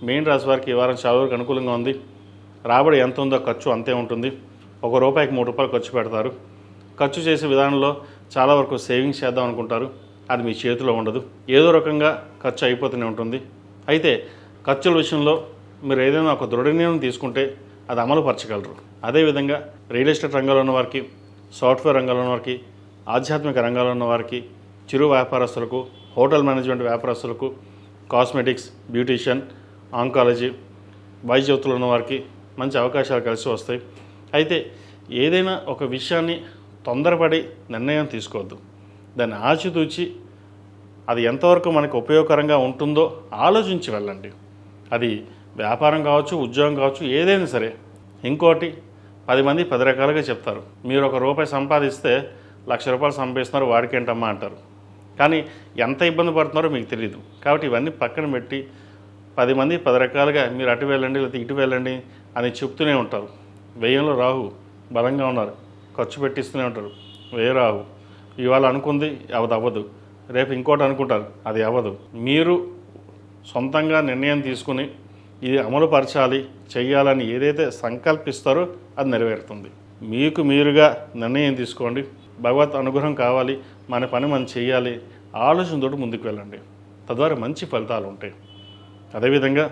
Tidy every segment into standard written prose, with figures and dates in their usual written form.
మీన రాశి వారికి ఈ వారం చాలా వరకు అనుకూలంగా ఉంది. రాబడి ఎంత ఉందో ఖర్చు అంతే ఉంటుంది. ₹1కి ₹3 ఖర్చు పెడతారు. ఖర్చు చేసే విధానంలో చాలా వరకు సేవింగ్స్ చేద్దాం అనుకుంటారు. అది మీ చేతిలో ఉండదు. ఏదో రకంగా ఖర్చు అయిపోతూనే ఉంటుంది. అయితే ఖర్చుల విషయంలో మీరు ఏదైనా ఒక దృఢ నిర్ణయం తీసుకుంటే అది అమలు పరచగలరు. అదేవిధంగా రియల్ ఎస్టేట్ రంగంలో ఉన్న వారికి, సాఫ్ట్వేర్ రంగంలో ఉన్న వారికి, ఆధ్యాత్మిక రంగంలో ఉన్న వారికి, చిరు వ్యాపారస్తులకు, హోటల్ మేనేజ్మెంట్ వ్యాపారస్తులకు, కాస్మెటిక్స్, బ్యూటీషియన్, ఆంకాలజీ, వైద్యులు ఉన్న వారికి మంచి అవకాశాలు కలిసి వస్తాయి. అయితే ఏదైనా ఒక విషయాన్ని తొందరపడి నిర్ణయం తీసుకోవద్దు. దాన్ని ఆచితూచి అది ఎంతవరకు మనకు ఉపయోగకరంగా ఉంటుందో ఆలోచించి వెళ్ళండి. అది వ్యాపారం కావచ్చు, ఉద్యోగం కావచ్చు, ఏదైనా సరే. ఇంకోటి 10 మంది 10 రకాలుగా చెప్తారు. మీరు ₹1 సంపాదిస్తే ₹1,00,000 సంపాదిస్తున్నారు, వాడికేంటమ్మా అంటారు. కానీ ఎంత ఇబ్బంది పడుతున్నారో మీకు తెలియదు. కాబట్టి ఇవన్నీ పక్కన పెట్టి 10 మంది 10 రకాలుగా మీరు అటు వెళ్ళండి లేకపోతే ఇటు వెళ్ళండి అని చెప్తూనే ఉంటారు. వ్యయంలో రాహు బలంగా ఉన్నారు, ఖర్చు పెట్టిస్తూనే ఉంటారు. వ్యయ రాహు ఇవాళ అనుకుంది అది అవ్వదు, రేపు ఇంకోటి అనుకుంటారు, అది అవ్వదు. మీరు సొంతంగా నిర్ణయం తీసుకుని ఇది అమలు పరచాలి, చెయ్యాలని ఏదైతే సంకల్పిస్తారో అది నెరవేరుతుంది. మీకు మీరుగా నిర్ణయం తీసుకోండి. భగవత్ అనుగ్రహం కావాలి, మన పని మనం చేయాలి, ఆలోచనతోటి ముందుకు వెళ్ళండి. తద్వారా మంచి ఫలితాలు ఉంటాయి. అదేవిధంగా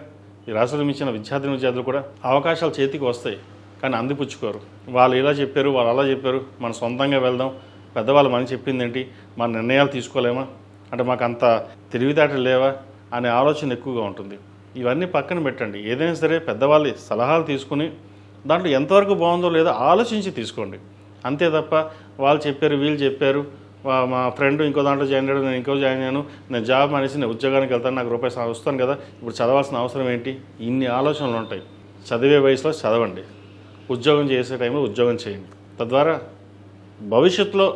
ఈ రాశిలో మించిన విద్యార్థులు కూడా అవకాశాలు చేతికి వస్తాయి, కానీ అందిపుచ్చుకోరు. వాళ్ళు ఇలా చెప్పారు, వాళ్ళు అలా చెప్పారు, మన సొంతంగా వెళ్దాం, పెద్దవాళ్ళు మనం చెప్పింది ఏంటి, మన నిర్ణయాలు తీసుకోలేమా, అంటే మాకు అంత తెలివితేటలు లేవా అనే ఆలోచన ఎక్కువగా ఉంటుంది. ఇవన్నీ పక్కన పెట్టండి. ఏదైనా సరే పెద్దవాళ్ళ సలహాలు తీసుకుని దాంట్లో ఎంతవరకు బాగుందో లేదో ఆలోచించి తీసుకోండి. అంతే తప్ప వాళ్ళు చెప్పారు, వీళ్ళు చెప్పారు, మా ఫ్రెండ్ ఇంకో దాంట్లో జాయిన్ అయ్యాడు, నేను ఇంకో జాయిన్ అయ్యాను, నేను జాబ్ అనేసి నేను ఉద్యోగానికి వెళ్తాను, నాకు ₹1 వస్తాను కదా, ఇప్పుడు చదవాల్సిన అవసరం ఏంటి, ఇన్ని ఆలోచనలు ఉంటాయి. చదివే వయసులో చదవండి, ఉద్యోగం చేసే టైంలో ఉద్యోగం చేయండి. తద్వారా భవిష్యత్తులో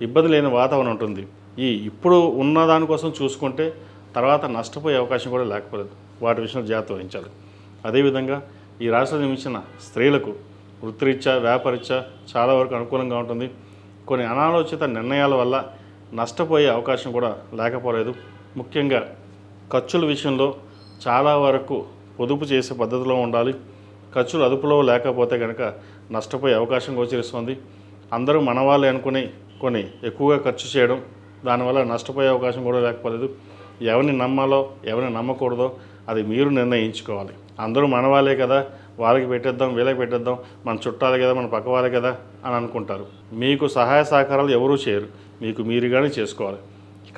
ఇబ్బంది లేని వాతావరణం ఉంటుంది. ఇప్పుడు ఉన్న దానికోసం చూసుకుంటే తర్వాత నష్టపోయే అవకాశం కూడా లేకపోలేదు. వాటి విషయంలో జాగ్రత్త వహించాలి. అదేవిధంగా ఈ రాశిలో జన్మించిన స్త్రీలకు వృత్తిరీత్యా, వ్యాపారరీత్యా చాలా వరకు అనుకూలంగా ఉంటుంది. కొన్ని అనాలోచిత నిర్ణయాల వల్ల నష్టపోయే అవకాశం కూడా లేకపోలేదు. ముఖ్యంగా ఖర్చుల విషయంలో చాలా వరకు పొదుపు చేసే పద్ధతిలో ఉండాలి. ఖర్చులు అదుపులో లేకపోతే కనుక నష్టపోయే అవకాశం గోచరిస్తుంది. అందరూ మన వాళ్ళే అనుకుని కొన్ని ఎక్కువగా ఖర్చు చేయడం, దానివల్ల నష్టపోయే అవకాశం కూడా లేకపోలేదు. ఎవరిని నమ్మాలో ఎవరిని నమ్మకూడదో అది మీరు నిర్ణయించుకోవాలి. అందరూ మన వాళ్ళే కదా, వాళ్ళకి పెట్టేద్దాం, వీళ్ళకి పెట్టేద్దాం, మన చుట్టాలే కదా, మన పక్క వాళ్ళే కదా అని అనుకుంటారు. మీకు సహాయ సహకారాలు ఎవరూ చేయరు, మీకు మీరుగానే చేసుకోవాలి.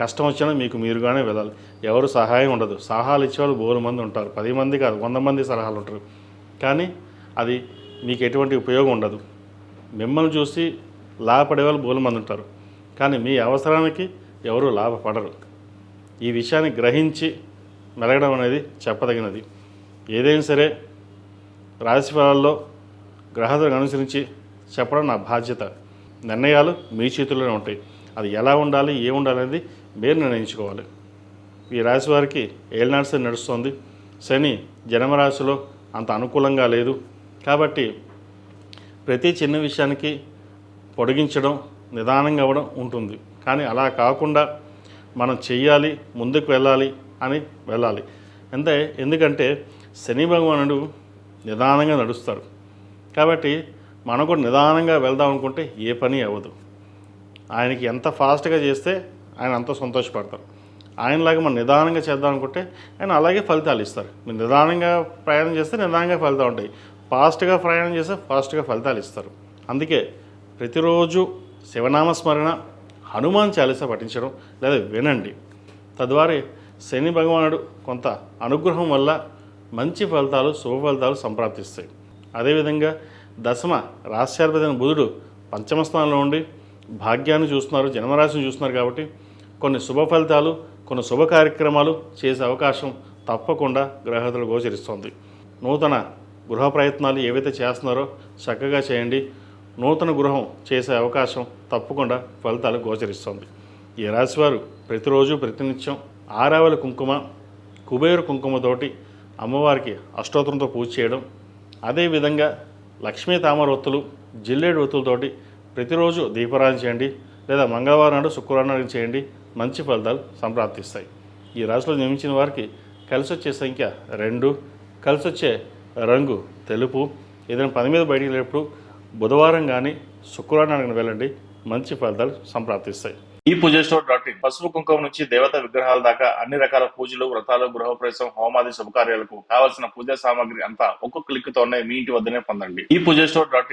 కష్టం వచ్చినా మీకు మీరుగానే వెళ్ళాలి. ఎవరు సహాయం ఉండదు. సలహాలు ఇచ్చేవాళ్ళు బోలు మంది ఉంటారు, 10 మంది కాదు 100 మంది సలహాలు ఉంటారు. కానీ అది మీకు ఎటువంటి ఉపయోగం ఉండదు. మిమ్మల్ని చూసి లాభపడే వాళ్ళు బోలు మంది ఉంటారు, కానీ మీ అవసరానికి ఎవరు లాభపడరు. ఈ విషయాన్ని గ్రహించి మెలగడం అనేది చెప్పదగినది. ఏదైనా సరే రాశి ఫలాల్లో గ్రహాలను అనుసరించి చెప్పడం నా బాధ్యత. నిర్ణయాలు మీ చేతుల్లోనే ఉంటాయి. అది ఎలా ఉండాలి, ఏ ఉండాలి అనేది మీరు నిర్ణయించుకోవాలి. ఈ రాశి వారికి ఏళ్ళనాటి శని నడుస్తుంది. శని జన్మరాశిలో అంత అనుకూలంగా లేదు. కాబట్టి ప్రతి చిన్న విషయానికి పొడిగించడం, నిదానంగా అవ్వడం ఉంటుంది. కానీ అలా కాకుండా మనం చెయ్యాలి, ముందుకు వెళ్ళాలి అని వెళ్ళాలి. ఎందుకంటే శని భగవానుడు నిదానంగా నడుస్తాడు. కాబట్టి మనం కూడా నిదానంగా వెళ్దాం అనుకుంటే ఏ పని అవ్వదు. ఆయనకి ఎంత ఫాస్ట్గా చేస్తే ఆయన అంత సంతోషపడతారు. ఆయనలాగా మనం నిదానంగా చేద్దాం అనుకుంటే ఆయన అలాగే ఫలితాలు ఇస్తారు. మీరు నిదానంగా ప్రయాణం చేస్తే నిదానంగా ఫలితాలు ఉంటాయి, ఫాస్ట్గా ప్రయాణం చేస్తే ఫాస్ట్గా ఫలితాలు ఇస్తారు. అందుకే ప్రతిరోజు శివనామస్మరణ, హనుమాన్ చాలీసా పఠించడం లేదా వినండి. తద్వారా శని భగవానుడు కొంత అనుగ్రహం వల్ల మంచి ఫలితాలు, శుభ ఫలితాలు సంప్రాప్తిస్తాయి. అదేవిధంగా దశమ రాశ్యాధిపతి బుధుడు పంచమ స్థానంలో ఉండి భాగ్యాన్ని చూస్తున్నారు, జన్మరాశిని చూస్తున్నారు. కాబట్టి కొన్ని శుభ ఫలితాలు, కొన్ని శుభ కార్యక్రమాలు చేసే అవకాశం తప్పకుండా గ్రహతులు గోచరిస్తుంది. నూతన గృహ ప్రయత్నాలు ఏవైతే చేస్తున్నారో చక్కగా చేయండి. నూతన గృహం చేసే అవకాశం తప్పకుండా ఫలితాలు గోచరిస్తుంది. ఈ రాశివారు ప్రతిరోజు ప్రతినిత్యం ఆరావళి కుంకుమ, కుబేరు కుంకుమతోటి అమ్మవారికి అష్టోత్తరంతో పూజ చేయడం, అదేవిధంగా లక్ష్మీ తామర ఒత్తులు, జిల్లేడు ఒత్తులతోటి ప్రతిరోజు దీపారాధన చేయండి. లేదా మంగళవారం నాడు, శుక్రవారం నాడు చేయండి. మంచి ఫలితాలు సంప్రాప్తిస్తాయి. ఈ రాశిలో జన్మించిన వారికి కలిసి వచ్చే సంఖ్య 2, కలిసి వచ్చే రంగు తెలుపు. ఏదైనా పని మీద బయటికి వెళ్ళేటప్పుడు బుధవారం కానీ శుక్రవారం వెళ్ళండి, మంచి ఫలితాలు సంప్రాప్తిస్తాయి. ఈ పూజస్టోర్.in పసుపు కుంకుమ నుంచి దేవతా విగ్రహాల దాకా అన్ని రకాల పూజలు, వ్రతాలు, గృహప్రవేశం, హోమాది శుభకార్యాలకు కావాల్సిన పూజా సామాగ్రి అంతా ఒక్క క్లిక్ తోనే మీ ఇంటి వద్దనే పొందండి. ఈ పూజస్టోర్.in